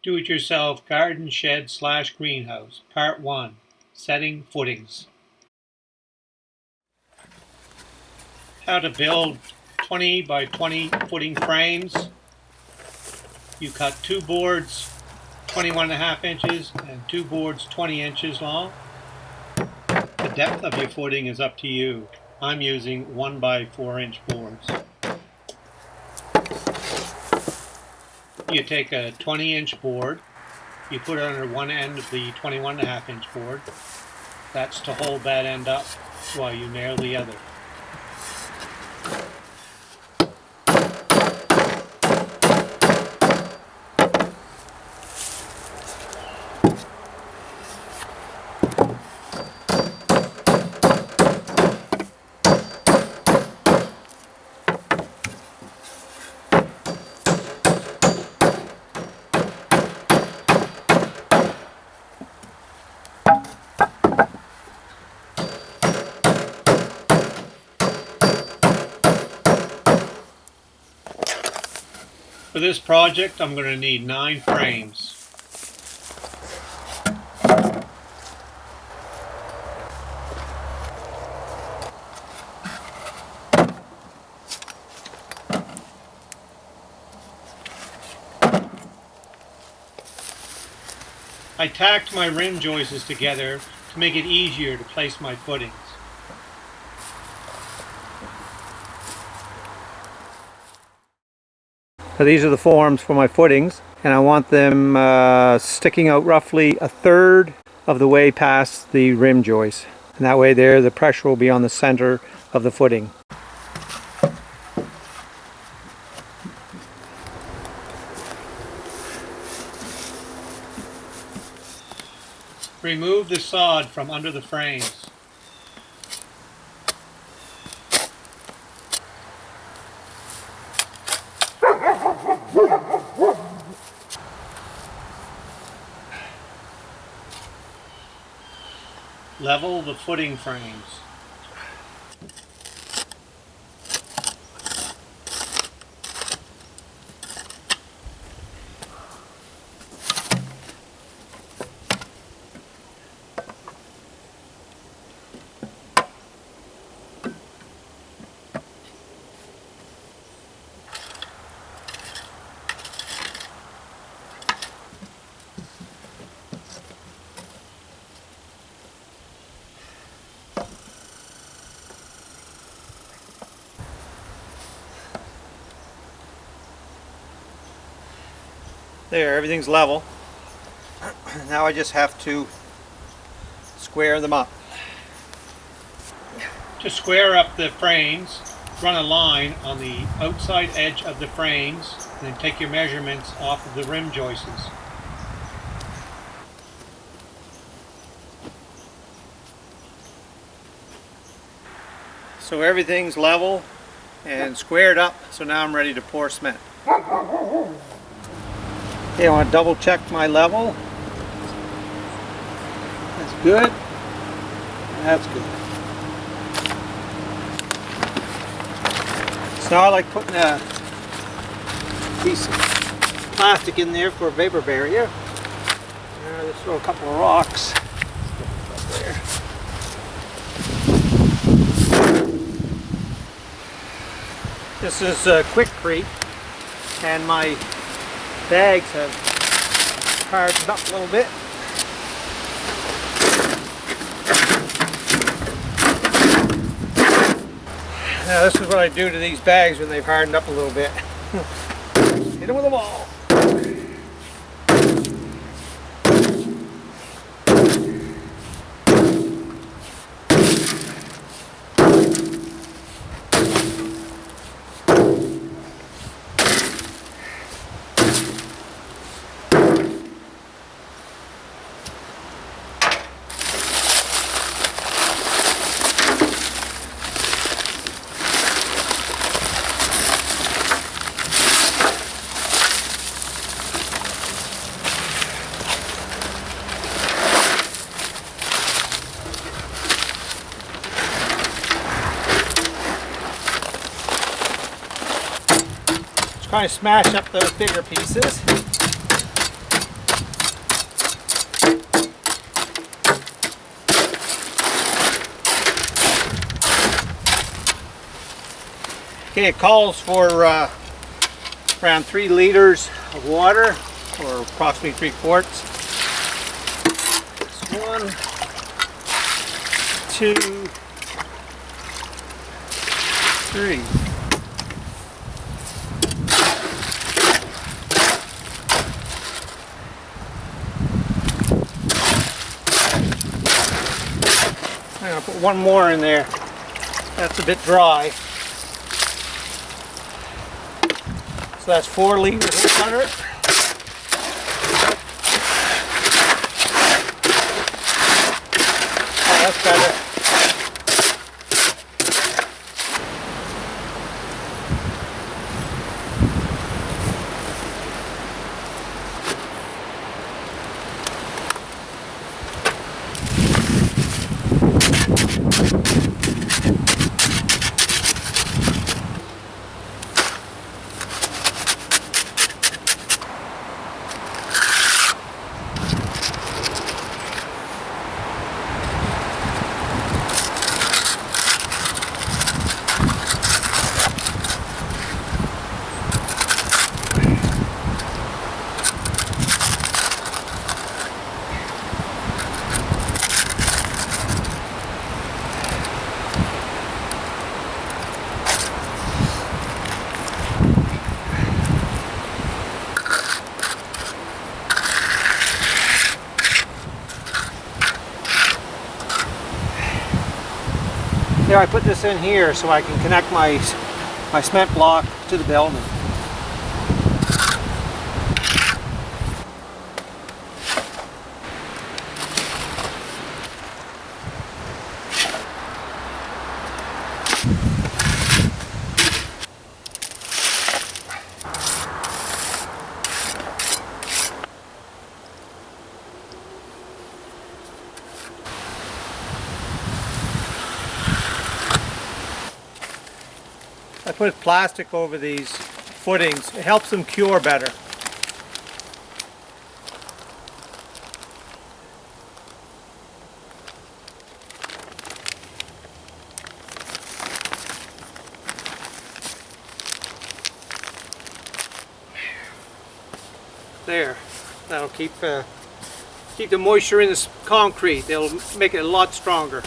Do-it-yourself garden shed / greenhouse, Part 1, Setting Footings. How to build 20 by 20 footing frames. You cut 2 boards 21.5 inches and 2 boards 20 inches long. The depth of your footing is up to you. I'm using 1 by 4 inch boards. You take a 20 inch board, you put it under one end of the 21.5 inch board. That's to hold that end up while you nail the other. For this project, I'm going to need 9 frames. I tacked my rim joists together to make it easier to place my footings. So these are the forms for my footings, and I want them sticking out roughly 1/3 of the way past the rim joist. And that way there, the pressure will be on the center of the footing. Remove the sod from under the frames. Level the footing frames. There, everything's level. Now I just have to square them up. To square up the frames, run a line on the outside edge of the frames and then take your measurements off of the rim joists. So everything's level and squared up, so now I'm ready to pour cement. Okay, I want to double check my level. That's good. That's good. So now I like putting a piece of plastic in there for a vapor barrier. Just throw a couple of rocks up there. This is QUIKRETE, and my bags have hardened up a little bit. Now this is what I do to these bags when they've hardened up a little bit. Hit them with a ball. Try to smash up those bigger pieces. Okay, it calls for around 3 liters of water, or approximately 3 quarts. That's 1, 2, 3. I'm going to put 1 more in there. That's a bit dry. So that's 4 liters of water. Oh, that's better. There, I put this in here so I can connect my cement block to the building. I put plastic over these footings. It helps them cure better. There, that'll keep the moisture in this concrete. It'll make it a lot stronger.